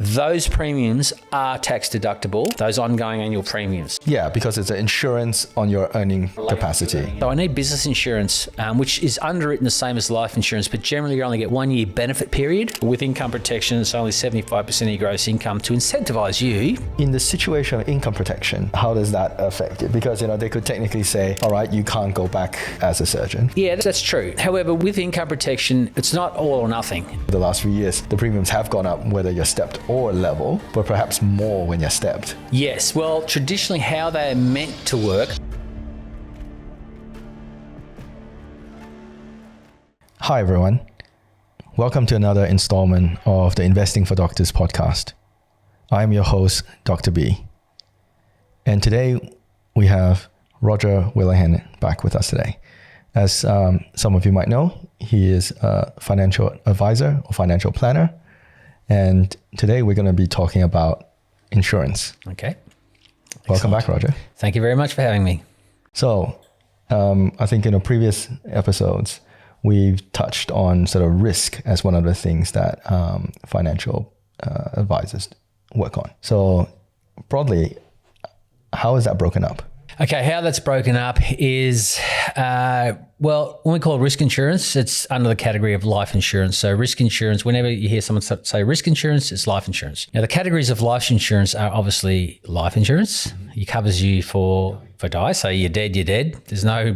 those premiums are tax deductible, those ongoing annual premiums. Yeah, because it's an insurance on your earning capacity. So I need business insurance, which is underwritten the same as life insurance, but generally you only get 1 year benefit period. With income protection, it's only 75% of your gross income to incentivize you. In the situation of income protection, how does that affect it? Because, they could technically say, all right, you can't go back as a surgeon. Yeah, that's true. However, with income protection, it's not all or nothing. The last few years, the premiums have gone up, whether you're stepped or level, but perhaps more when you're stepped. Yes, well, traditionally how they're meant to work. Hi, everyone. Welcome to another installment of the Investing for Doctors podcast. I'm your host, Dr. B. And today we have Roger Wheelahan back with us today. As some of you might know, he is a financial advisor or financial planner. And today we're going to be talking about insurance. Okay. Welcome back, Roger. Thank you very much for having me. So I think in previous episodes, we've touched on sort of risk as one of the things that financial advisors work on. So broadly, how is that broken up? Okay, how that's broken up is, when we call risk insurance, it's under the category of life insurance. So risk insurance, whenever you hear someone say risk insurance, it's life insurance. Now, the categories of life insurance are obviously life insurance. It covers you for die. So you're dead, you're dead. There's no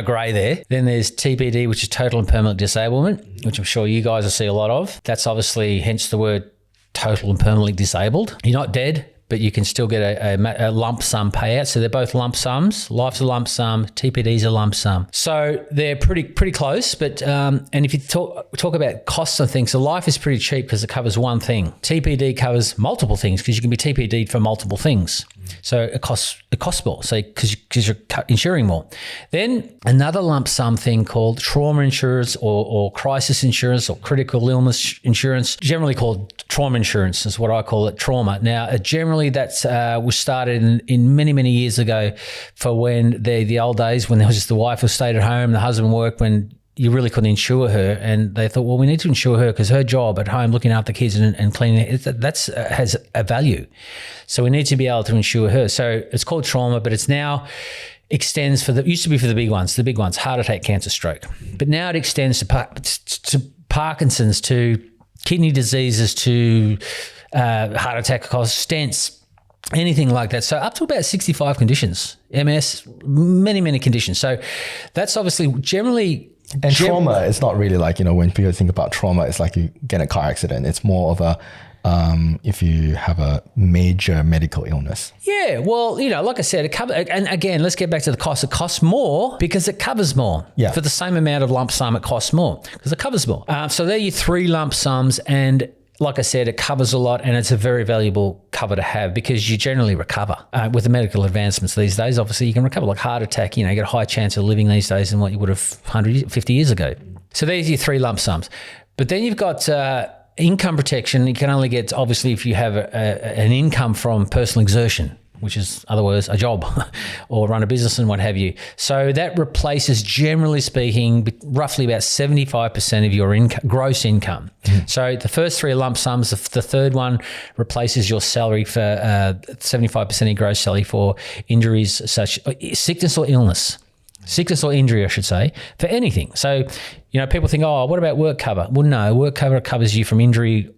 grey there. Then there's TPD, which is total and permanent disablement, which I'm sure you guys will see a lot of. That's obviously hence the word total and permanently disabled. You're not dead, but you can still get a lump sum payout. So they're both lump sums. Life's a lump sum, TPD's a lump sum. So they're pretty close. But and if you talk about costs and things, so life is pretty cheap because it covers one thing. TPD covers multiple things because you can be TPD'd for multiple things. So it costs more. So because you're insuring more. Then another lump sum thing called trauma insurance or crisis insurance or critical illness insurance, generally called trauma insurance is what I call it, trauma. Now, generally that's was started in many years ago for when the old days when there was just the wife who stayed at home, the husband worked, when you really couldn't insure her, and they thought, well, we need to insure her because her job at home, looking after kids and cleaning, that's has a value. So we need to be able to insure her. So it's called trauma, but it's now extends it used to be for the big ones, heart attack, cancer, stroke. But now it extends to Parkinson's, to kidney diseases, to heart attack, stents, anything like that. So up to about 65 conditions, MS, many conditions. So that's obviously generally. And trauma is not really like, when people think about trauma, it's like you get in a car accident. It's more of a, if you have a major medical illness. Yeah, well, like I said, it covers, and again, let's get back to the cost. It costs more because it covers more. Yeah. For the same amount of lump sum, it costs more because it covers more. So there are your three lump sums, and like I said, it covers a lot, and it's a very valuable cover to have because you generally recover. With the medical advancements these days, obviously you can recover. Like heart attack, you get a high chance of living these days than what you would have 50 years ago. So these are your three lump sums. But then you've got income protection. You can only get, obviously, if you have an income from personal exertion, which is, other words, a job or run a business and what have you. So that replaces, generally speaking, roughly about 75% of your gross income. Mm-hmm. So the first three are lump sums. The third one replaces your salary for 75% of your gross salary for injuries such sickness or illness. Sickness or injury, I should say, for anything. So, people think, oh, what about work cover? Well, no, work cover covers you from injury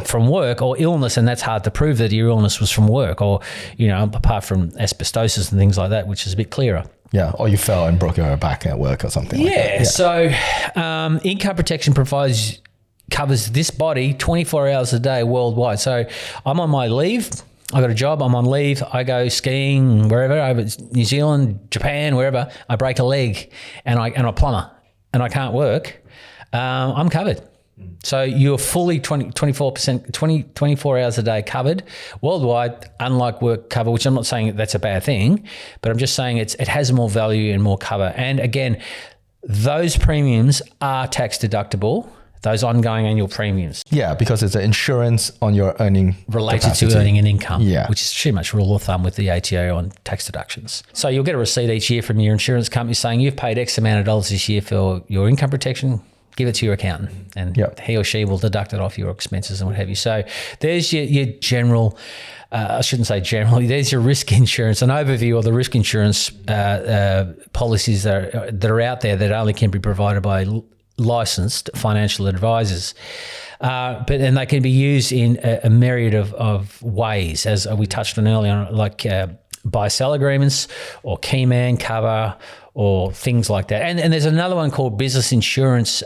from work or illness, and that's hard to prove that your illness was from work or, apart from asbestosis and things like that, which is a bit clearer. Yeah, or you fell and broke your back at work or something like that. Yeah, so income protection covers this body 24 hours a day worldwide. So I'm on my leave. I got a job, I'm on leave, I go skiing wherever, over New Zealand, Japan, wherever, I break a leg and I'm a plumber and I can't work, I'm covered. So you're fully 24 hours a day covered worldwide, unlike work cover, which I'm not saying that's a bad thing, but I'm just saying it has more value and more cover. And again, those premiums are tax deductible. Those ongoing annual premiums. Yeah, because it's an insurance on your earning related capacity. To earning an income, yeah, which is pretty much rule of thumb with the ATO on tax deductions. So you'll get a receipt each year from your insurance company saying you've paid X amount of dollars this year for your income protection. give it to your accountant, and he or she will deduct it off your expenses and what have you. So there's your general, I shouldn't say generally, there's your risk insurance, an overview of the risk insurance policies that are out there that only can be provided by licensed financial advisors. But they can be used in a myriad of ways, as we touched on earlier, like buy-sell agreements or key man cover or things like that. And there's another one called business insurance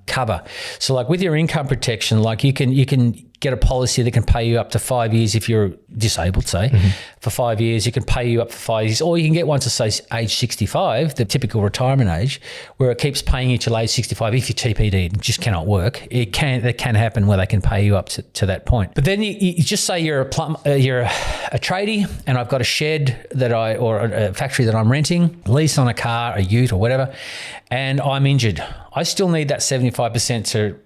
cover. So like with your income protection, like you can get a policy that can pay you up to 5 years if you're disabled, say, for 5 years. You can pay you up for 5 years, or you can get one to say age 65, the typical retirement age, where it keeps paying you till age 65 if you're TPD. It just cannot work. That can happen where they can pay you up to that point. But then you just say you're you're a tradie, and I've got a shed or a factory that I'm renting, lease on a car, a ute or whatever, and I'm injured. I still need that 75% to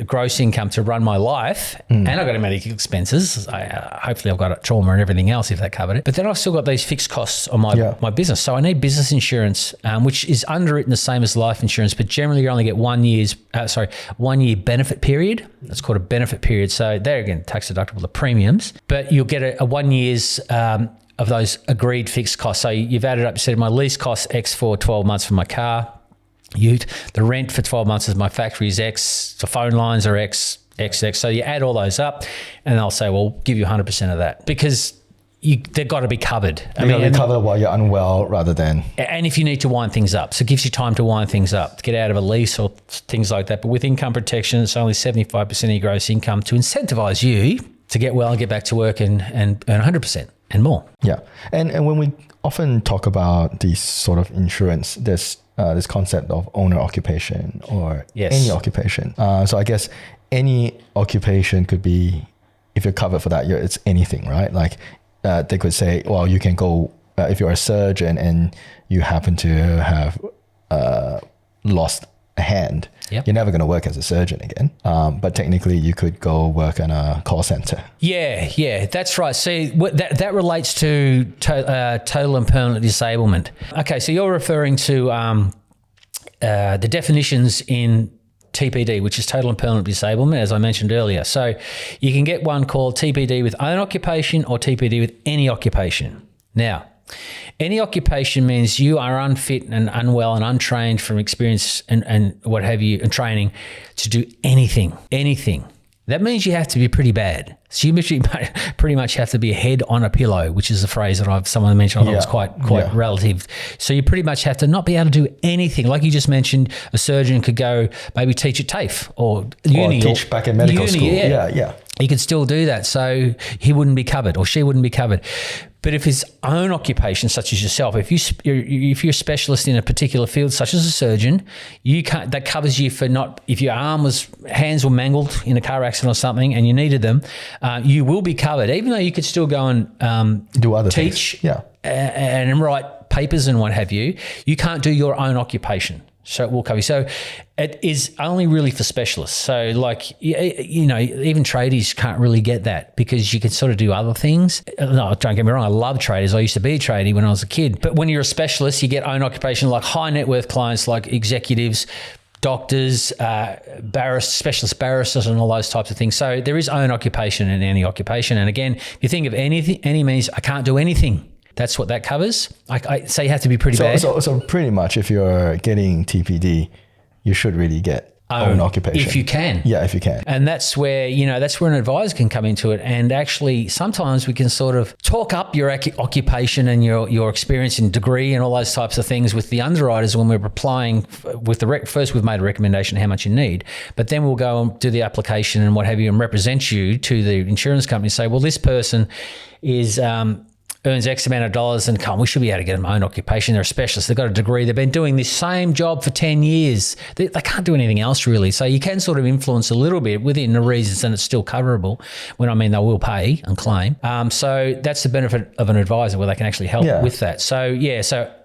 gross income to run my life, and I've got medical expenses. Hopefully I've got a trauma and everything else if that covered it. But then I've still got these fixed costs on my business. So I need business insurance, which is underwritten the same as life insurance, but generally you only get 1 year benefit period. That's called a benefit period. So there again, tax deductible, the premiums, but you'll get a 1 year's of those agreed fixed costs. So you've added up, you said my lease costs X for 12 months for my car, ute, the rent for 12 months as my factory is X, the phone lines are X. So you add all those up and they'll say, well, give you 100% of that, because they've got to be covered. They've got to be covered while you're unwell rather than... And if you need to wind things up. So it gives you time to wind things up, to get out of a lease or things like that. But with income protection, it's only 75% of your gross income to incentivize you to get well and get back to work and earn 100% and more. Yeah. And when we often talk about these sort of insurance, there's this concept of owner occupation or any occupation. So I guess any occupation could be, if you're covered for that, it's anything, right? Like they could say, well, you can go, if you're a surgeon and you happen to have lost a hand, you're never going to work as a surgeon again. But technically you could go work in a call center. Yeah, that's right. See, that relates to total and permanent disablement. Okay, so you're referring to the definitions in TPD, which is total and permanent disablement, as I mentioned earlier. So you can get one called TPD with own occupation or TPD with any occupation. Now, any occupation means you are unfit and unwell and untrained from experience and what have you, and training to do anything. That means you have to be pretty bad. So you pretty much have to be a head on a pillow, which is a phrase that someone mentioned. I thought was quite relative. So you pretty much have to not be able to do anything. Like you just mentioned, a surgeon could go maybe teach at TAFE or uni. Or teach back in medical school. Yeah. He could still do that. So he wouldn't be covered or she wouldn't be covered. But if his own occupation, such as yourself, if you're a specialist in a particular field, such as a surgeon, that covers you for if your hands were mangled in a car accident or something and you needed them, you will be covered, even though you could still go and do other teach things. And write papers and what have you. You can't do your own occupation. So it will cover you. So it is only really for specialists. So even tradies can't really get that because you can sort of do other things. No, don't get me wrong. I love traders. I used to be a tradie when I was a kid. But when you're a specialist, you get own occupation, like high net worth clients, like executives, doctors, specialist barristers and all those types of things. So there is own occupation in any occupation. And again, if you think of any means, I can't do anything. That's what that covers. I say you have to be pretty bad. So pretty much if you're getting TPD, you should really get own occupation. If you can. Yeah, if you can. And that's where an advisor can come into it. And actually sometimes we can sort of talk up your occupation and your experience and degree and all those types of things with the underwriters when we're applying with first we've made a recommendation how much you need, but then we'll go and do the application and what have you and represent you to the insurance company and say, well, this person is earns X amount of dollars and we should be able to get them own occupation. They're a specialist. They've got a degree. They've been doing this same job for 10 years. They can't do anything else really. So you can sort of influence a little bit within the reasons and it's still coverable when they will pay and claim. So that's the benefit of an advisor where they can actually help with that. So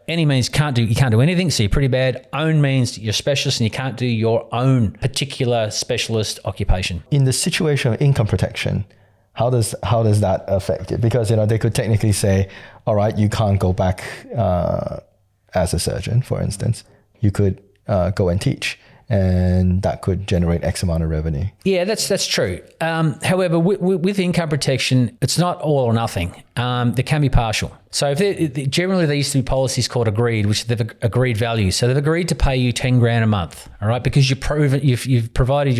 any means you can't do anything, so you're pretty bad. Own means you're a specialist and you can't do your own particular specialist occupation. In the situation of income protection, how does that affect it? Because they could technically say, all right, you can't go back as a surgeon, for instance. You could go and teach, and that could generate X amount of revenue. Yeah, that's true. However, with income protection, it's not all or nothing. There can be partial. So generally there used to be policies called agreed, which they've agreed value. So they've agreed to pay you 10 grand a month, all right, because you've provided your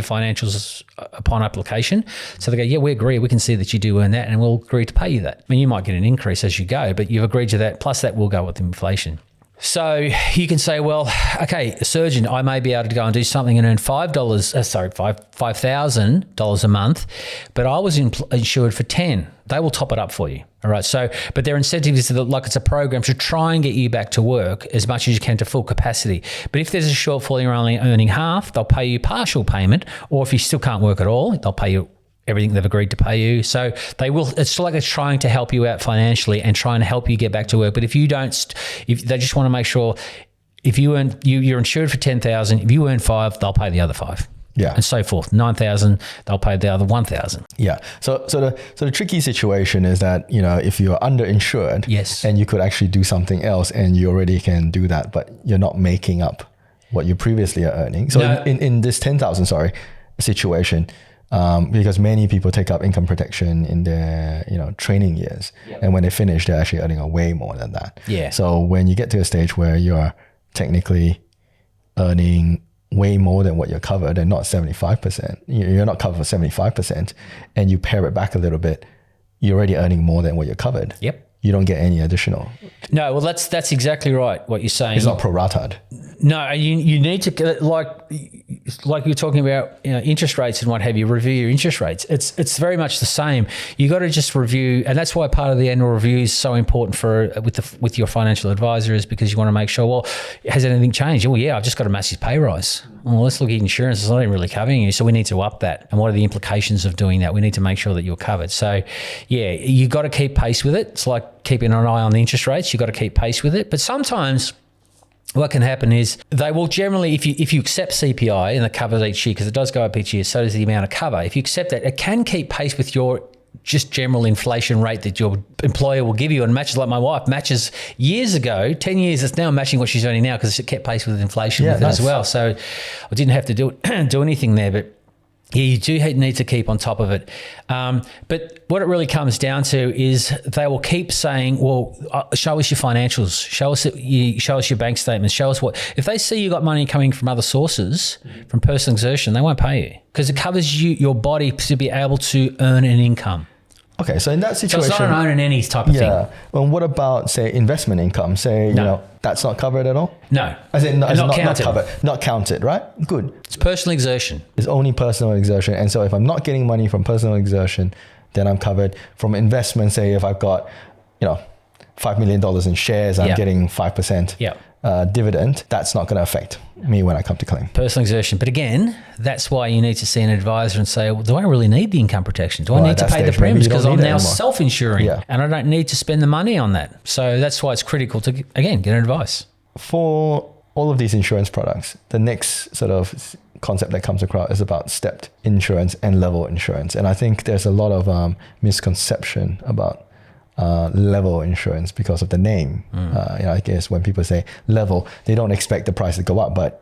financials upon application. So they go, yeah, we agree. We can see that you do earn that, and we'll agree to pay you that. I mean, you might get an increase as you go, but you've agreed to that. Plus that will go with inflation. So you can say, well, okay, surgeon, I may be able to go and do something and earn $5,000 a month, but I was insured for 10. They will top it up for you. All right. So, but their incentive is like it's a program to try and get you back to work as much as you can to full capacity. But if there's a shortfall, you're only earning half, they'll pay you partial payment, or if you still can't work at all, they'll pay you everything they've agreed to pay you. So they will, it's like they're trying to help you out financially and trying to help you get back to work. But if you don't, if they just want to make sure if you earn, you're insured for 10,000, if you earn 5, they'll pay the other 5. Yeah. And so forth. 9,000, they'll pay the other 1,000. Yeah. So the tricky situation is that, if you're underinsured, yes, and you could actually do something else and you already can do that, but you're not making up what you previously are earning. So No. in this 10,000, situation, because many people take up income protection in their, training years. Yeah. And when they finish, they're actually earning way more than that. Yeah. So when you get to a stage where you're technically earning way more than what you're covered and not 75%, you're not covered for 75%, and you pare it back a little bit, you're already earning more than what you're covered. Yep. You don't get any additional. No, well, that's exactly right, what you're saying. It's not prorated. No, you need to, like you're talking about, interest rates and what have you, review your interest rates. It's very much the same. You got to just review, and that's why part of the annual review is so important with your financial advisor, is because you want to make sure, well, has anything changed? Well, yeah, I've just got a massive pay rise. Well, let's look at insurance. It's not even really covering you, so we need to up that. And what are the implications of doing that? We need to make sure that you're covered. So, yeah, you got to keep pace with it. It's like keeping an eye on the interest rates. You got to keep pace with it. But sometimes what can happen is they will generally, if you accept CPI and the covers each year, because it does go up each year, so does the amount of cover. If you accept that, it can keep pace with your just general inflation rate that your employer will give you, and matches, like my wife matches years ago, 10 years, it's now matching what she's earning now because it kept pace with inflation with it as well. So I didn't have to do anything there, but yeah, you do need to keep on top of it. But what it really comes down to is they will keep saying, well, show us your financials, show us your bank statements, show us what. If they see you got money coming from other sources, from personal exertion, they won't pay you because it covers your body to be able to earn an income. Okay, so in that situation, so it's not an own and any type of thing. Yeah. Well, what about, say, investment income? Say, that's not covered at all? No. As in, not counted. covered, not counted, right? Good. It's personal exertion. It's only personal exertion. And so if I'm not getting money from personal exertion, then I'm covered. From investment, say if I've got, $5 million in shares, I'm getting 5%. Yeah. Dividend, that's not going to affect me when I come to claim. Personal exertion. But again, that's why you need to see an advisor and say, well, do I really need the income protection? Do I need to pay the premiums? Because I'm now self-insuring and I don't need to spend the money on that. So that's why it's critical to, again, get advice. For all of these insurance products, the next sort of concept that comes across is about stepped insurance and level insurance. And I think there's a lot of misconception about level insurance because of the name. I guess when people say level, they don't expect the price to go up. But,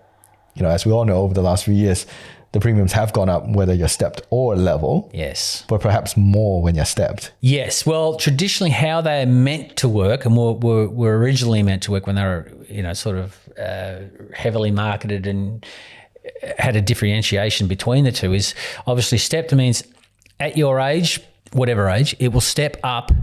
as we all know, over the last few years, the premiums have gone up whether you're stepped or level. Yes. But perhaps more when you're stepped. Yes. Well, traditionally how they're meant to work and were originally meant to work when they were, sort of heavily marketed and had a differentiation between the two is obviously stepped means at your age, whatever age, it will step up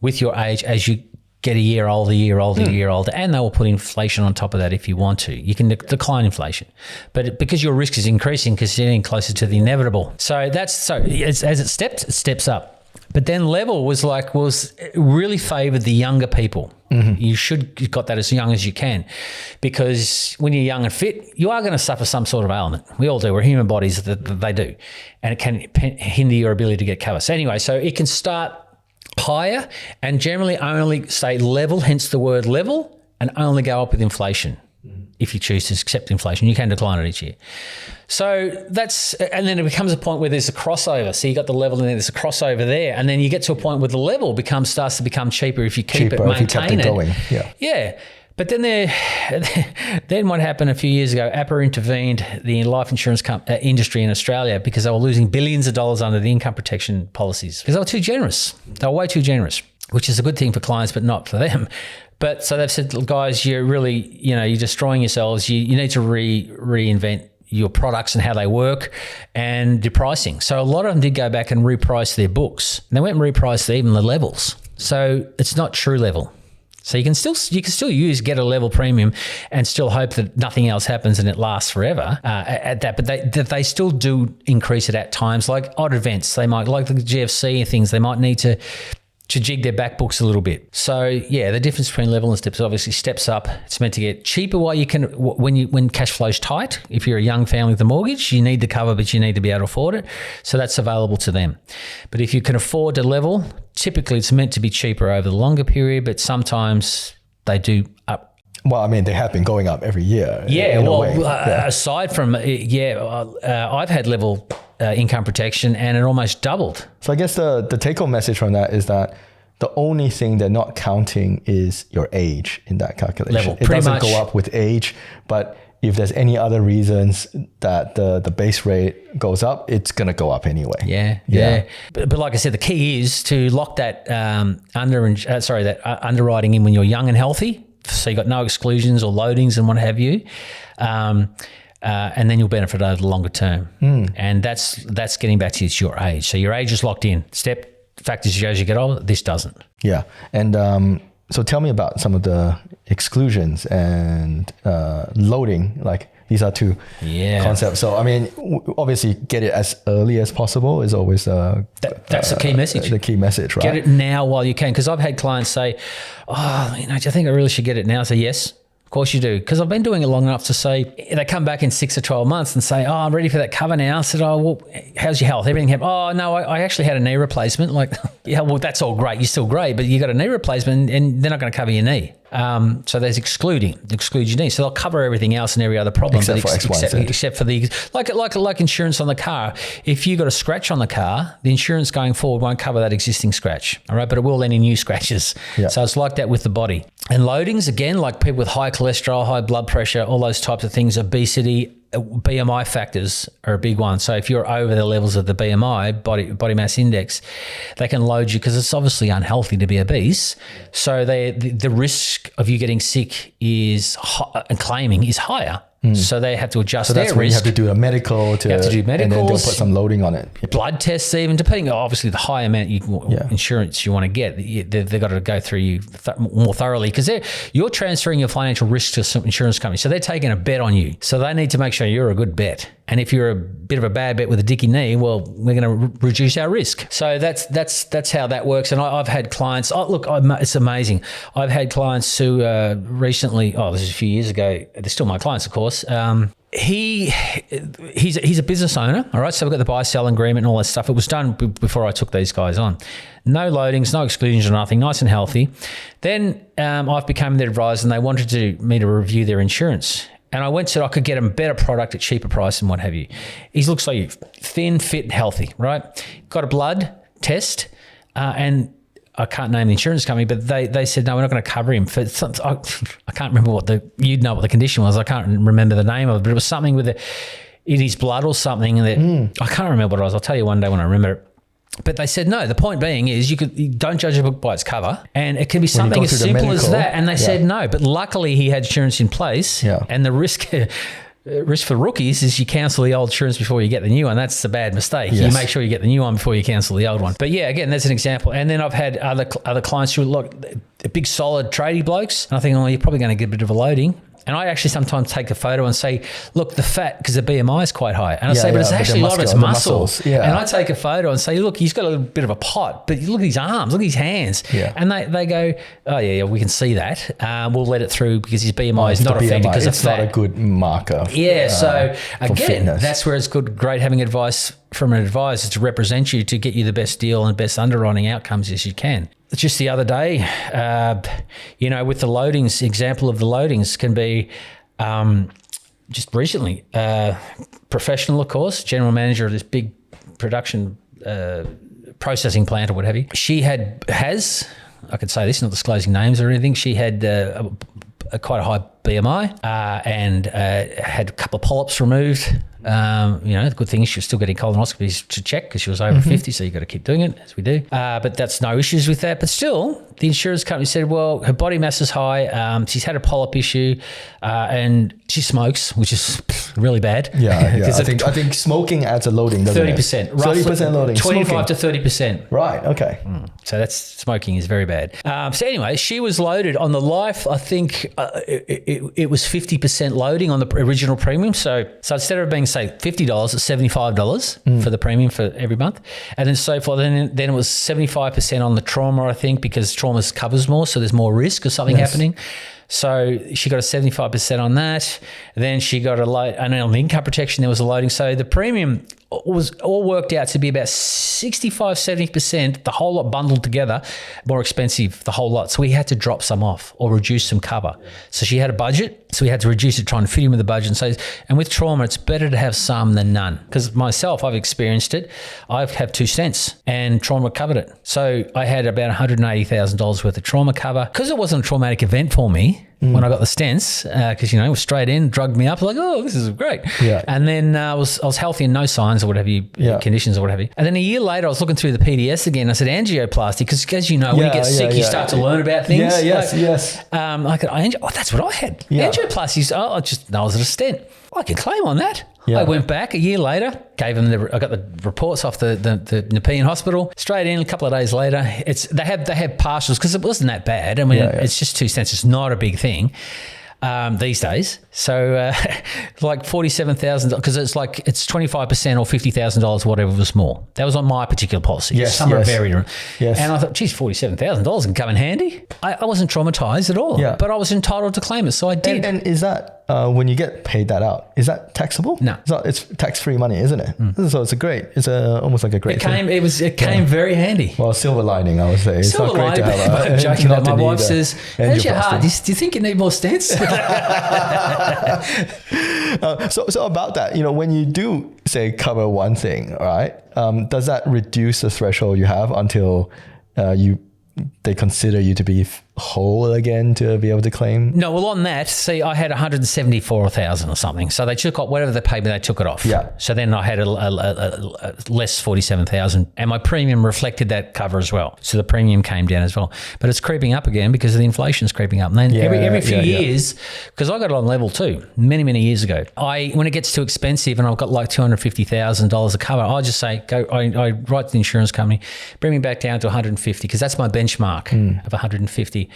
with your age as you get a year older, and they will put inflation on top of that if you want to. You can decline inflation. But because your risk is increasing because you're getting closer to the inevitable. So as it steps up. But then level was really favoured the younger people. Mm-hmm. You've got that as young as you can, because when you're young and fit, you are going to suffer some sort of ailment. We all do. We're human bodies, they do. And it can hinder your ability to get cover. So anyway, so it can start higher and generally only stay level, hence the word level, and only go up with inflation. If you choose to accept inflation, you can decline it each year. So and then it becomes a point where there's a crossover. So you got the level and then there's a crossover there. And then you get to a point where the level starts to become cheaper if you keep it, maintain it. Going. Yeah. But then then what happened a few years ago, APRA intervened the life insurance industry in Australia because they were losing billions of dollars under the income protection policies because they were too generous. They were way too generous, which is a good thing for clients, but not for them. But so they've said, guys, you're really, you're destroying yourselves. You need to reinvent your products and how they work and the pricing. So a lot of them did go back and reprice their books. And they went and repriced even the levels. So it's not true level. So you can still get a level premium and still hope that nothing else happens and it lasts forever at that. But they still do increase it at times, like odd events. They might, like the GFC and things, they might need to jig their back books a little bit. So yeah, the difference between level and steps, obviously steps up. It's meant to get cheaper while you can, when cash flow's tight. If you're a young family with a mortgage, you need the cover, but you need to be able to afford it. So that's available to them. But if you can afford to level, typically it's meant to be cheaper over the longer period, but sometimes they do up. Well, I mean, they have been going up every year. Yeah, aside from, I've had level income protection and it almost doubled. So I guess the take-home message from that is that the only thing they're not counting is your age in that calculation. Level, it doesn't go up with age, but if there's any other reasons that the base rate goes up, it's going to go up anyway. Yeah. But like I said, the key is to lock that underwriting in when you're young and healthy. So you got no exclusions or loadings and what have you. And then you'll benefit over the longer term. And that's getting back to your age. So your age is locked in. Factors as you get older, this doesn't. Yeah. And so tell me about some of the exclusions and loading. Like these are two concepts. So I mean, obviously get it as early as possible is always that's the key message. The key message, right? Get it now while you can. Because I've had clients say, do you think I really should get it now? I say, yes. Of course you do, because I've been doing it long enough to say, they come back in 6 or 12 months and say, I'm ready for that cover now. I said, how's your health? Everything happened. Oh, no, I actually had a knee replacement. Like, yeah, well, that's all great. You're still great, but you got a knee replacement and they're not going to cover your knee. So there's exclude your knee. So they'll cover everything else and every other problem, except for the like insurance on the car. If you got a scratch on the car, the insurance going forward won't cover that existing scratch. All right, but it will any new scratches. Yeah. So it's like that with the body. And loadings, again, like people with high cholesterol, high blood pressure, all those types of things, obesity, BMI factors are a big one. So if you're over the levels of the BMI, body mass index, they can load you because it's obviously unhealthy to be obese. So the risk of you getting sick and claiming is higher. So they have to adjust their risk. So that's where you have to do a medical. You have to do medicals. And then they'll put some loading on it. Yep. Blood tests even, depending, obviously the higher amount insurance you want to get, they've got to go through you more thoroughly because you're transferring your financial risk to some insurance company. So they're taking a bet on you. So they need to make sure you're a good bet. And if you're a bit of a bad bet with a dicky knee, well, we're going to reduce our risk. So that's how that works. And I've had clients, it's amazing. I've had clients who recently, this is a few years ago, they're still my clients, of course. He's a business owner, all right? So we've got the buy-sell agreement and all that stuff. It was done before I took these guys on. No loadings, no exclusions or nothing, nice and healthy. Then I've become their advisor and they wanted me to review their insurance. And I went and said I could get him a better product at cheaper price and what have you. He looks like you, thin, fit, and healthy, right? Got a blood test and I can't name the insurance company, but they said, no, we're not going to cover him for something. I can't remember you'd know what the condition was. I can't remember the name of it, but it was something in his blood or something that I can't remember what it was. I'll tell you one day when I remember it. But they said, no, the point being is you don't judge a book by its cover. And it can be something as simple as that. And they said no. But luckily he had insurance in place. Yeah. And the risk for rookies is you cancel the old insurance before you get the new one. That's a bad mistake. Yes. You make sure you get the new one before you cancel the old one. But yeah, again, that's an example. And then I've had other clients who look big, solid tradie blokes. And I think, you're probably going to get a bit of a loading. And I actually sometimes take a photo and say, look, the fat, because the BMI is quite high. And I say, but it's actually a lot of it's muscles. Yeah. And I take a photo and say, look, he's got a little bit of a pot, but look at his arms, look at his hands. Yeah. And they go, oh, yeah, we can see that. We'll let it through because his BMI is not affected because of fat. It's not a good marker. Yeah, so again, fitness. That's where it's great having advice from an advisor to represent you to get you the best deal and best underwriting outcomes as you can. Just the other day, with the loadings, example of the loadings can be just recently, professional, of course, general manager of this big production processing plant or what have you. She has, I could say this, not disclosing names or anything, she had quite a high BMI and had a couple of polyps removed. The good thing is she was still getting colonoscopies to check because she was over 50, so you've got to keep doing it, as we do. But that's no issues with that. But still, the insurance company said, well, her body mass is high, she's had a polyp issue, and she smokes, which is really bad. Yeah. I think smoking adds a loading, doesn't 30%, it? 30% loading. 25 to 30%. Right, okay. So that's smoking is very bad. So anyway, she was loaded on the life. I think it was 50% loading on the original premium. So instead of being, say, $50, it's $75 for the premium for every month. And then so forth. Then it was 75% on the trauma, I think, because trauma covers more. So there's more risk of something happening. So she got a 75% on that. Then she got a load, and on the income protection, there was a loading. So the premium was all worked out to be about 65, 70%, the whole lot bundled together, more expensive, the whole lot. So we had to drop some off or reduce some cover. So she had a budget, so we had to reduce it, try and fit in with the budget. And with trauma, it's better to have some than none. Because myself, I've experienced it. I have 2 stents and trauma covered it. So I had about $180,000 worth of trauma cover. Because it wasn't a traumatic event for me, when I got the stents, because, it was straight in, drugged me up, like, oh, this is great. Yeah. And then I was healthy and no signs or what have you, conditions or what have you. And then a year later, I was looking through the PDS again. I said angioplasty, because as you know, when you get sick, you start to learn about things. Yes. That's what I had. Yeah. Angioplasties, I was at a stent. I can claim on that. Yeah. I went back a year later, I got the reports off the Nepean hospital, straight in a couple of days later. They have partials because it wasn't that bad. I mean, it's just 2 cents. It's not a big thing these days. So like $47,000, because it's 25% or $50,000, whatever was more. That was on my particular policy. Yes, Some are varied. Yes. And I thought, geez, $47,000 can come in handy. I wasn't traumatized at all, but I was entitled to claim it, so I did. And is that, when you get paid that out, is that taxable? No. It's tax-free money, isn't it? So it's almost like a great thing. It came very handy. Well, silver lining, I would say. It's Silver not great lining, to have joking about my wife says, how's your heart? Do you think you need more stents? So about that, when you do say cover one thing, right? Does that reduce the threshold you have until they consider you to be whole again to be able to claim? No, well, on that, see, I had 174,000 or something. So they took off whatever they paid me, they took it off. Yeah. So then I had a less 47,000, and my premium reflected that cover as well. So the premium came down as well, but it's creeping up again because the inflation's creeping up. And then every few years, because I got it on level 2 many years ago. when it gets too expensive and I've got like $250,000 of cover, I just say I write to the insurance company, bring me back down to 150 because that's my benchmark of 150.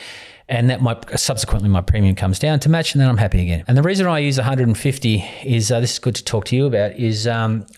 And that subsequently my premium comes down to match, and then I'm happy again. And the reason I use 150 is this is good to talk to you about. Is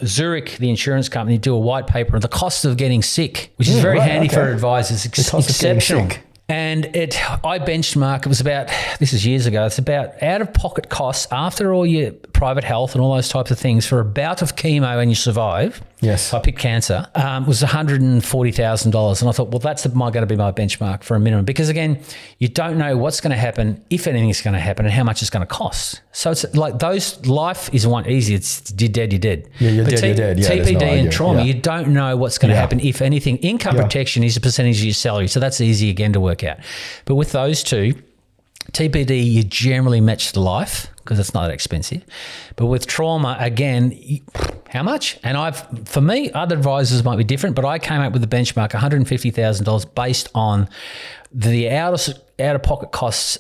Zurich, the insurance company, do a white paper on the cost of getting sick, which is very handy for advisors. Exceptional. And I benchmark. It was about, this is years ago. It's about out of pocket costs after all your private health and all those types of things for a bout of chemo and you survive. Yes. I picked cancer. Was $140,000, and I thought, well, that's going to be my benchmark for a minimum, because again, you don't know what's going to happen, if anything's going to happen, and how much it's going to cost. So it's like life is one easy. It's you're dead. Yeah, you're dead. Yeah, TPD and trauma, you don't know what's going to happen, if anything. Income protection is a percentage of your salary, so that's easy again to work out. But with those two, TPD, you generally match the life because it's not that expensive. But with trauma, again, how much? And for me, other advisors might be different, but I came up with the benchmark $150,000 based on the out-of-pocket costs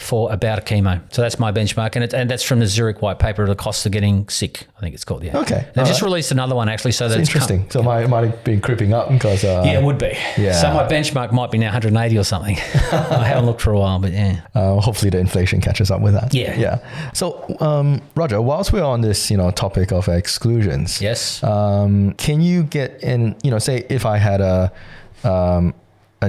for about a chemo. So that's my benchmark, and that's from the Zurich white paper, the cost of getting sick, I think it's called. Yeah. Okay. They've just released another one actually, so that's interesting. So it might have been creeping up because it would be. Yeah. So my benchmark might be now 180 or something. I haven't looked for a while, but yeah. Hopefully the inflation catches up with that. Yeah. So Roger, whilst we're on this topic of exclusions, yes, can you get in? Say if I had a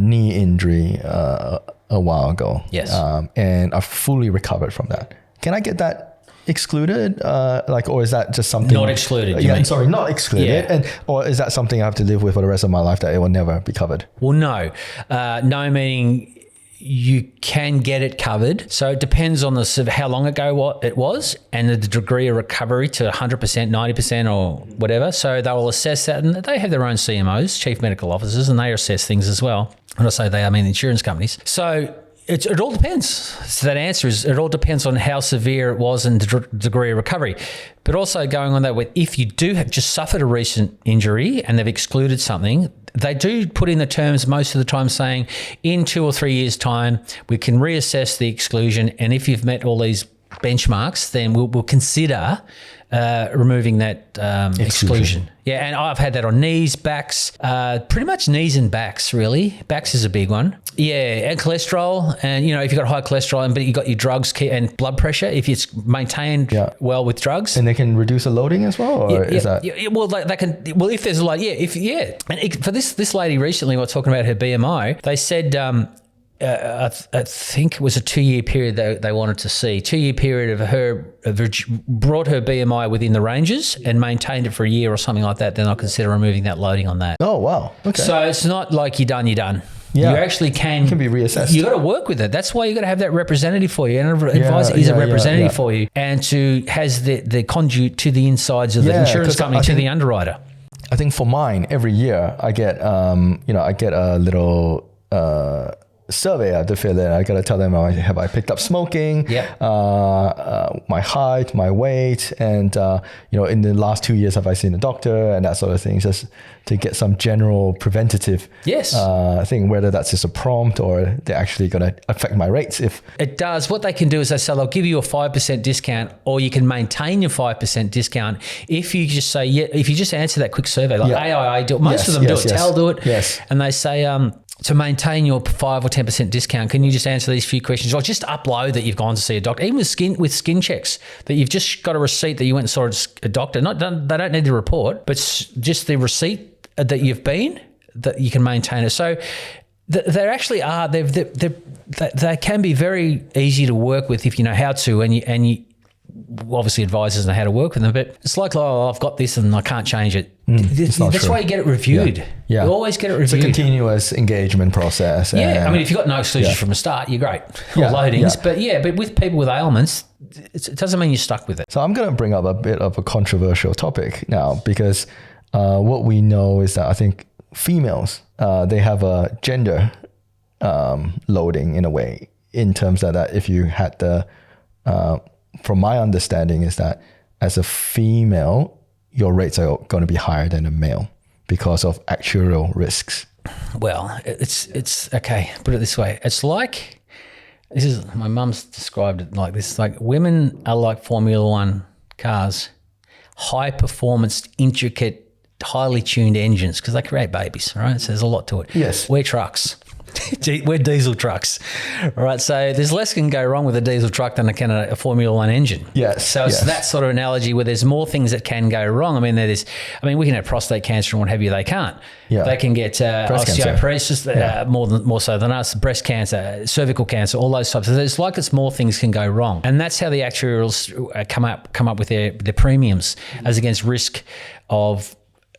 knee injury a while ago, yes, and I fully recovered from that, can I get that excluded? Or is that just something not excluded? Not excluded, or is that something I have to live with for the rest of my life, that it will never be covered? Well, no, meaning you can get it covered. So it depends on how long ago it was and the degree of recovery to 100%, 90% or whatever. So they will assess that, and they have their own CMOs, chief medical officers, and they assess things as well. When I say they, I mean insurance companies. So It all depends. So that answer is it all depends on how severe it was and the degree of recovery. But also going on that with, if you do have just suffered a recent injury and they've excluded something, they do put in the terms most of the time saying in 2 or 3 years' time, we can reassess the exclusion. And if you've met all these benchmarks, then we'll consider removing that exclusion. Yeah, and I've had that on knees, backs, pretty much knees and backs, really. Backs is a big one. Yeah, and cholesterol. And, if you've got high cholesterol, but you've got your drugs and blood pressure, if it's maintained well with drugs. And they can reduce the loading as well? Or is that? Well, they can. Well, if there's a lot, And for this lady recently, we were talking about her BMI, they said, I think it was a 2-year period they wanted to see. 2-year period of her brought her BMI within the ranges and maintained it for a year or something like that. Then I'll consider removing that loading on that. Oh, wow. Okay. So it's not like you're done. Yeah. You actually can be reassessed. You got to work with it. That's why you got to have that representative for you. And an advisor is a representative for you, and has the conduit to the insides of the insurance company, to the underwriter. I think for mine, every year I get a little survey I have to fill in. I got to tell them, have I picked up smoking? My height, my weight, and in the last 2 years have I seen a doctor, and that sort of thing, just to get some general preventative thing, whether that's just a prompt or they're actually going to affect my rates. If it does, what they can do is they say they'll give you a 5% discount, or you can maintain your 5% discount if you just say if you just answer that quick survey, like AIA do it. Most of them do it. TAL do it, and they say to maintain your 5 or 10% discount, can you just answer these few questions, or just upload that you've gone to see a doctor? Even with skin checks, that you've just got a receipt that you went and saw a doctor. They don't need the report, but just the receipt that you've been, that you can maintain it. So there actually are. They can be very easy to work with if you know how to, and you obviously advisors know how to work with them, but it's like, I've got this and I can't change it. That's why you get it reviewed. You always get it reviewed. It's a continuous engagement process. I mean, if you've got no exclusions from the start, you're great. Loadings. But with people with ailments, it doesn't mean you're stuck with it. So I'm going to bring up a bit of a controversial topic now, because what we know is that I think females, they have a gender loading in a way, in terms of that if you had from my understanding is that as a female, your rates are going to be higher than a male because of actuarial risks. Well, it's okay. Put it this way. It's like, my mum's described it like this. Like, women are like Formula One cars, high performance, intricate, highly tuned engines, because they create babies, right? So there's a lot to it. Yes. We're trucks. We're diesel trucks. All right. So there's less can go wrong with a diesel truck than a Formula One engine. Yes. So it's that sort of analogy where there's more things that can go wrong. I mean, we can have prostate cancer and what have you. They can't. Yeah. They can get osteoporosis, more so than us, breast cancer, cervical cancer, all those types. So it's more things can go wrong. And that's how the actuarials come up with their premiums as against risk of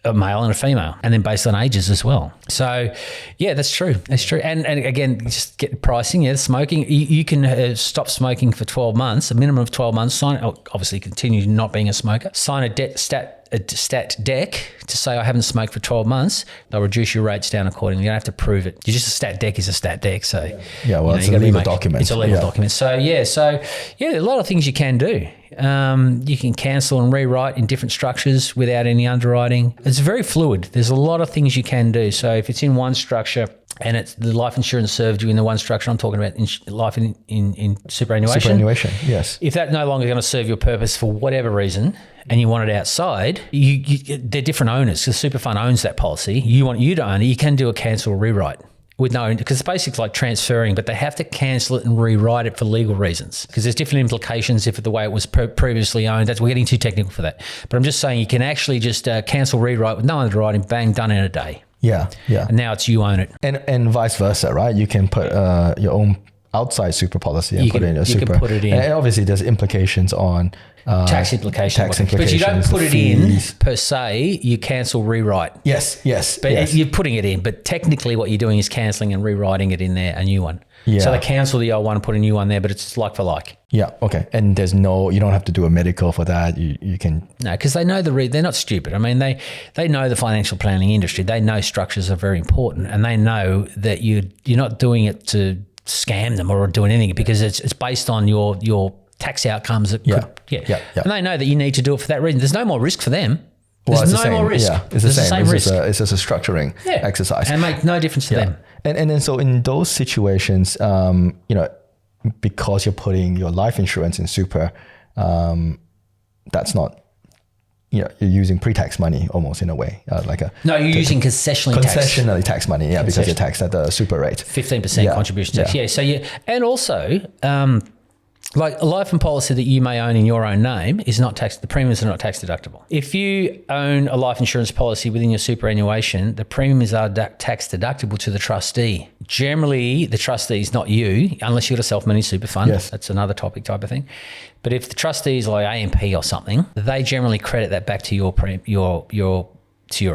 a male and a female, and then based on ages as well. So that's true. That's true. And again, just get pricing. Smoking, you can stop smoking for 12 months, a minimum of 12 months. Obviously continue not being a smoker. Sign a stat deck to say I haven't smoked for 12 months. They'll reduce your rates down accordingly. You don't have to prove it. A stat deck is a stat deck. So it's a legal document. It's a legal document. So a lot of things you can do. You can cancel and rewrite in different structures without any underwriting. It's very fluid. There's a lot of things you can do. So if it's in one structure and it's the life insurance served you in the one structure, I'm talking about life in superannuation. Superannuation, yes. If that's no longer going to serve your purpose for whatever reason, and you want it outside, they're different owners. The super fund owns that policy. You to own it. You can do a cancel or rewrite with because it's basically like transferring, but they have to cancel it and rewrite it for legal reasons, because there's different implications if the way it was previously owned. We're getting too technical for that. But I'm just saying you can actually just cancel, rewrite with no underwriting, bang, done in a day. Yeah. And now it's you own it. And vice versa, right? You can put your own outside super policy and put it in a super. You can put it in. And obviously there's implications on tax implications. But you don't put it in per se, you cancel, rewrite. Yes. But you're putting it in, but technically what you're doing is cancelling and rewriting it in there, a new one. Yeah. So they cancel the old one and put a new one there, but it's like for like. Yeah, okay. And you don't have to do a medical for that. You can... No, because they know they're not stupid. I mean, they know the financial planning industry. They know structures are very important, and they know that you're not doing it to scam them or do anything because it's based on your tax outcomes. And they know that you need to do it for that reason. There's no more risk for them. There's no more risk. Yeah, it's the same risk. It's just a structuring exercise. And make no difference to them. And then so in those situations, because you're putting your life insurance in super, that's not, you're using pre-tax money almost in a way, you're using concessionally tax money, because you're taxed at the super rate, 15% contribution tax. So and also like a life and policy that you may own in your own name is not taxed. The premiums are not tax deductible. If you own a life insurance policy within your superannuation, the premiums are tax deductible to the trustee. Generally, the trustee is not you, unless you've got a self-managed super fund. Yes. That's another topic type of thing. But if the trustee is like AMP or something, they generally credit that back to your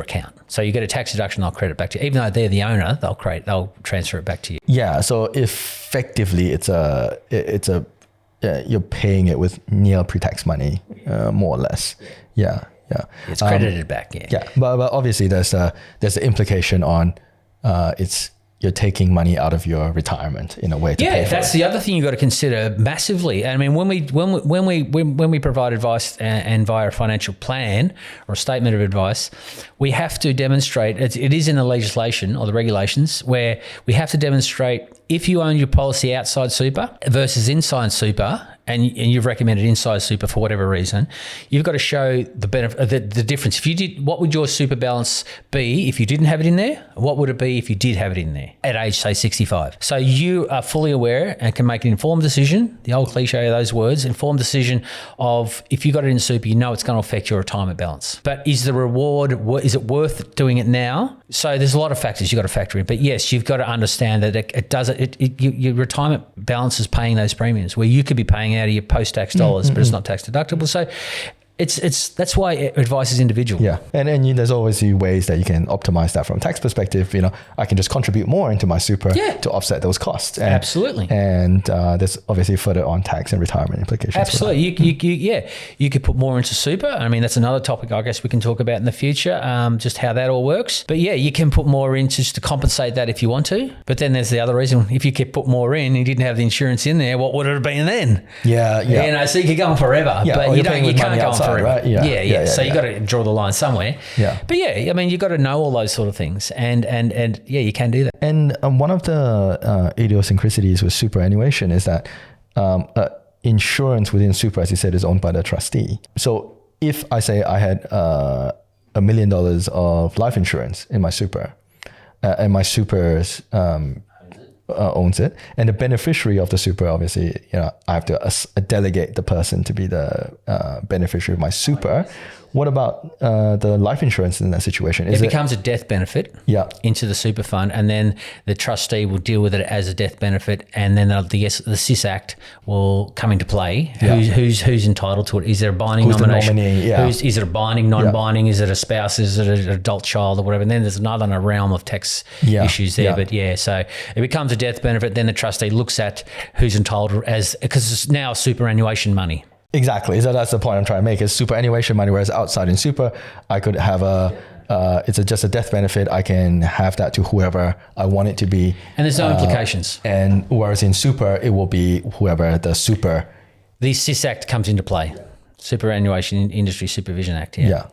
account. So you get a tax deduction, they'll credit it back to you. Even though they're the owner, they'll transfer it back to you. Yeah. So effectively, you're paying it with nil pre-tax money, more or less. Yeah. It's credited back. Yeah. But obviously there's the implication on you're taking money out of your retirement in a way to pay for that's the other thing you've got to consider massively. I mean, when we provide advice and via a financial plan or a statement of advice, we have to demonstrate, it is in the legislation or the regulations where we have to demonstrate if you own your policy outside super versus inside super, and you've recommended inside super for whatever reason, you've got to show the benefit, the difference. If you did, what would your super balance be if you didn't have it in there? What would it be if you did have it in there at age, say, 65? So you are fully aware and can make an informed decision, the old cliche of those words, informed decision of if you got it in super, you know it's going to affect your retirement balance. But is the reward, is it worth doing it now? So there's a lot of factors you've got to factor in. But yes, you've got to understand that your retirement balance is paying those premiums where you could be paying out of your post-tax dollars, but it's not tax deductible. So that's why advice is individual. Yeah, and there's always ways that you can optimize that from a tax perspective. I can just contribute more into my super to offset those costs. Absolutely. And there's obviously further on tax and retirement implications. Absolutely. You could put more into super. I mean, that's another topic I guess we can talk about in the future, just how that all works. But yeah, you can put more in just to compensate that if you want to. But then there's the other reason. If you could put more in and you didn't have the insurance in there, what would it have been then? Yeah. So you could go on forever, but you can't go on forever. Right? So you got to draw the line somewhere. Yeah. But I mean, you got to know all those sort of things, and you can do that. And one of the idiosyncrasies with superannuation is that insurance within super, as you said, is owned by the trustee. So if I say I had $1 million of life insurance in my super, and my super's owns it, and the beneficiary of the super, obviously, I have to delegate the person to be the beneficiary of my super. What about the life insurance in that situation? It becomes a death benefit into the super fund, and then the trustee will deal with it as a death benefit, and then the SIS Act will come into play. Who's entitled to it? Is there a binding nomination? The nominee, is it a binding, non-binding? Is it a spouse? Is it an adult child or whatever? And then there's another realm of tax issues there. But so it becomes a death benefit. Then the trustee looks at who's entitled because it's now superannuation money. Exactly. So that's the point I'm trying to make is superannuation money, whereas outside in super, I could have it's just a death benefit. I can have that to whoever I want it to be. And there's no implications. And whereas in super, it will be whoever the super. The SIS Act comes into play. Superannuation Industry Supervision Act. Yeah.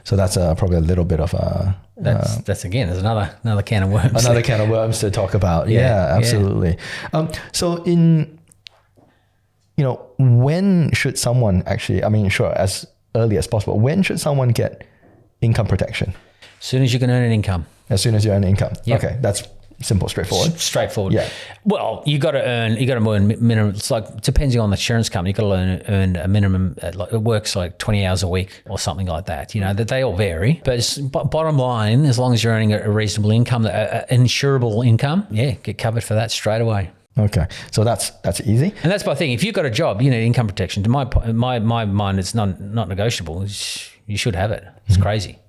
So that's probably a little bit of a... That's again, there's another can of worms. Another can of worms to talk about. Yeah, absolutely. So in... when should someone actually, as early as possible, when should someone get income protection? As soon as you can earn an income. As soon as you earn income. Yep. Okay, that's simple, straightforward. Straightforward. Yeah. Well, you got to earn minimum. It's like, depending on the insurance company, you got to earn a minimum, it works like 20 hours a week or something like that. That they all vary. But bottom line, as long as you're earning a reasonable income, an insurable income, get covered for that straight away. Okay, so that's easy. And that's my thing. If you've got a job, you need income protection. To my mind, it's not negotiable. You should have it. It's crazy.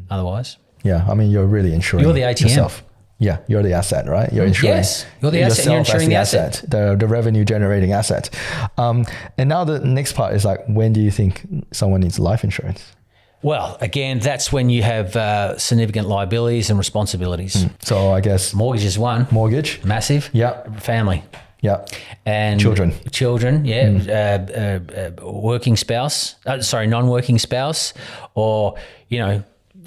Otherwise. Yeah, you're really insuring You're the ATM. yourself. Yeah, you're the asset, right? You're insuring. Yes, you're the asset. You're insuring the asset. The revenue generating asset. And now the next part is like, when do you think someone needs life insurance? Well, again, that's when you have significant liabilities and responsibilities. So I guess Mortgage is one. mortgage. Massive. Yeah. Family. Yeah. And Children. Working spouse, non-working spouse, or,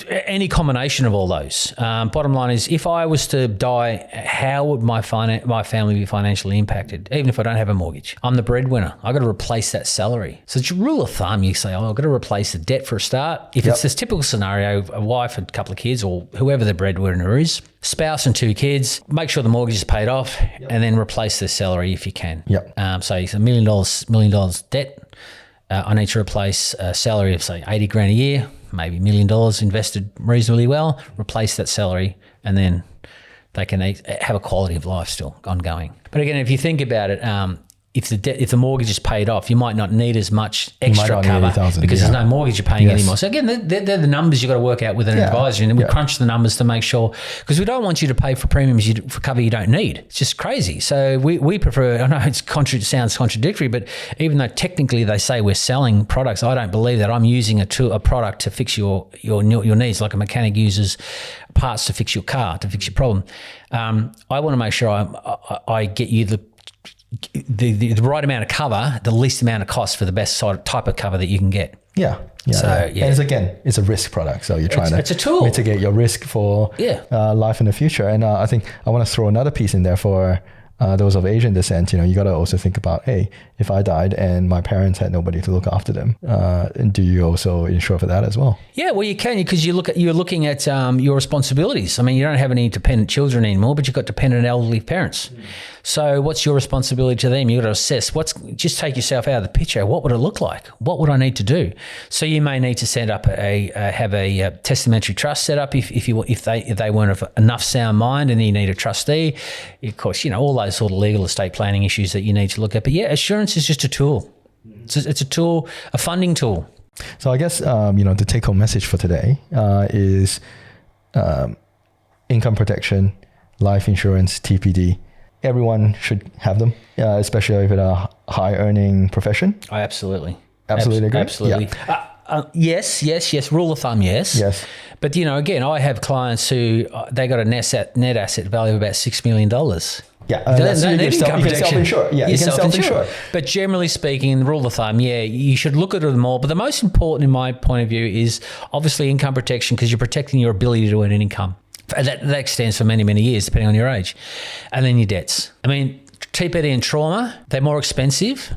any combination of all those. Bottom line is, if I was to die, how would my family be financially impacted, even if I don't have a mortgage? I'm the breadwinner. I've got to replace that salary. So it's a rule of thumb. You say, I've got to replace the debt for a start. If it's this typical scenario, a wife and a couple of kids, or whoever the breadwinner is, spouse and 2 kids, make sure the mortgage is paid off, and then replace the salary if you can. So it's $1 million debt. I need to replace a salary of, say, 80 grand a year, maybe $1 million invested reasonably well, replace that salary, and then they can have a quality of life still ongoing. But again, if you think about it, if the mortgage is paid off, you might not need as much extra cover because there's no mortgage you're paying anymore. So again, they're the numbers you've got to work out with an advisor, and we crunch the numbers to make sure, because we don't want you to pay for premiums for cover you don't need. It's just crazy. So we prefer, I know it sounds contradictory, but even though technically they say we're selling products, I don't believe that. I'm using a product to fix your needs, like a mechanic uses parts to fix your car, to fix your problem. I want to make sure I get you the right amount of cover, the least amount of cost for the best sort of type of cover that you can get. And it's a risk product, so you're trying it's a tool. mitigate your risk for life in the future. And I think I want to throw another piece in there for those of Asian descent. You got to also think about, hey, if I died and my parents had nobody to look after them, do you also insure for that as well? Yeah, well, you can, because you're looking at your responsibilities. I mean, you don't have any dependent children anymore, but you've got dependent elderly parents. So what's your responsibility to them? You've got to assess. Just take yourself out of the picture. What would it look like? What would I need to do? So you may need to set up have a testamentary trust set up if they weren't of enough sound mind, and then you need a trustee. Of course, all those sort of legal estate planning issues that you need to look at. But assurance is just a tool. It's a tool, a funding tool. So I guess the take-home message for today is income protection, life insurance, TPD. Everyone should have them, especially if it's a high-earning profession. I absolutely agree. Absolutely. Yes. Rule of thumb, yes. But again, I have clients who they got a net asset value of about $6 million. You can self-insure. You can self-insure. But generally speaking, the rule of thumb, you should look at them all. But the most important, in my point of view, is obviously income protection, because you're protecting your ability to earn an income. That extends for many, many years, depending on your age. And then your debts. I mean, TPD and trauma, they're more expensive.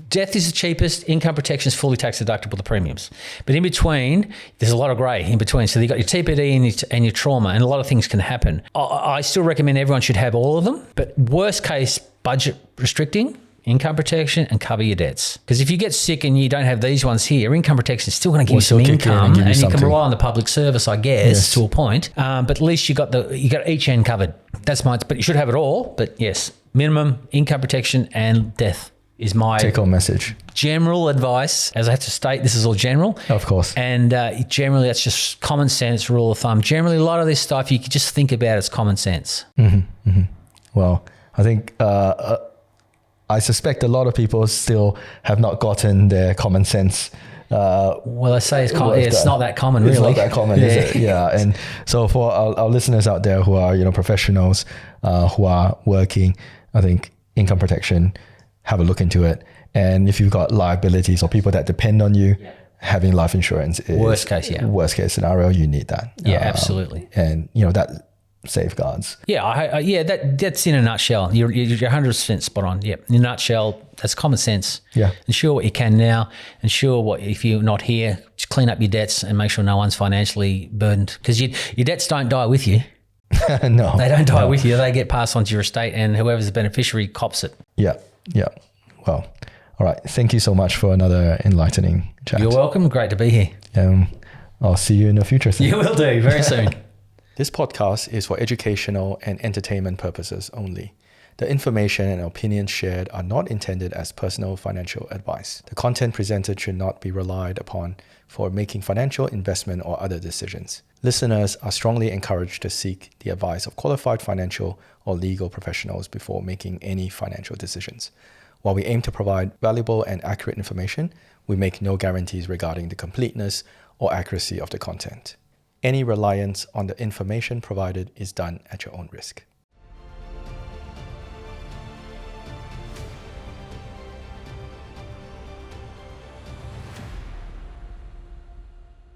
Death is the cheapest. Income protection is fully tax deductible, the premiums. But in between, there's a lot of grey in between. So you've got your TPD and your trauma, and a lot of things can happen. I still recommend everyone should have all of them, but worst case, budget restricting, income protection, and cover your debts. Because if you get sick and you don't have these ones here, income protection is still going to give you some income, and you can rely on the public service, I guess, to a point. But at least you got each end covered. That's mine. But you should have it all. But yes, minimum income protection and death is my take-home message. General advice. As I have to state, this is all general. Of course. And generally, that's just common sense, rule of thumb. Generally, a lot of this stuff, you can just think about as common sense. Well, I think I suspect a lot of people still have not gotten their common sense. Well, I say it's not that common, really. It's not that common, is it? Yeah. And so for our listeners out there who are, professionals who are working, I think income protection, have a look into it. And if you've got liabilities or people that depend on you, having life insurance is worst case scenario. You need that. Absolutely. And that safeguards. That's in a nutshell. You're 100% spot on. Yeah, in a nutshell, that's common sense. Yeah. Ensure what you can now. Ensure what, if you're not here, just clean up your debts and make sure no one's financially burdened, because your debts don't die with you. No, they don't die with you. They get passed on to your estate, and whoever's the beneficiary cops it. Yeah. Well, all right. Thank you so much for another enlightening chat. You're welcome. Great to be here. I'll see you in the future. You will do very soon. This podcast is for educational and entertainment purposes only. The information and opinions shared are not intended as personal financial advice. The content presented should not be relied upon for making financial, investment, or other decisions. Listeners are strongly encouraged to seek the advice of qualified financial or legal professionals before making any financial decisions. While we aim to provide valuable and accurate information, we make no guarantees regarding the completeness or accuracy of the content. Any reliance on the information provided is done at your own risk.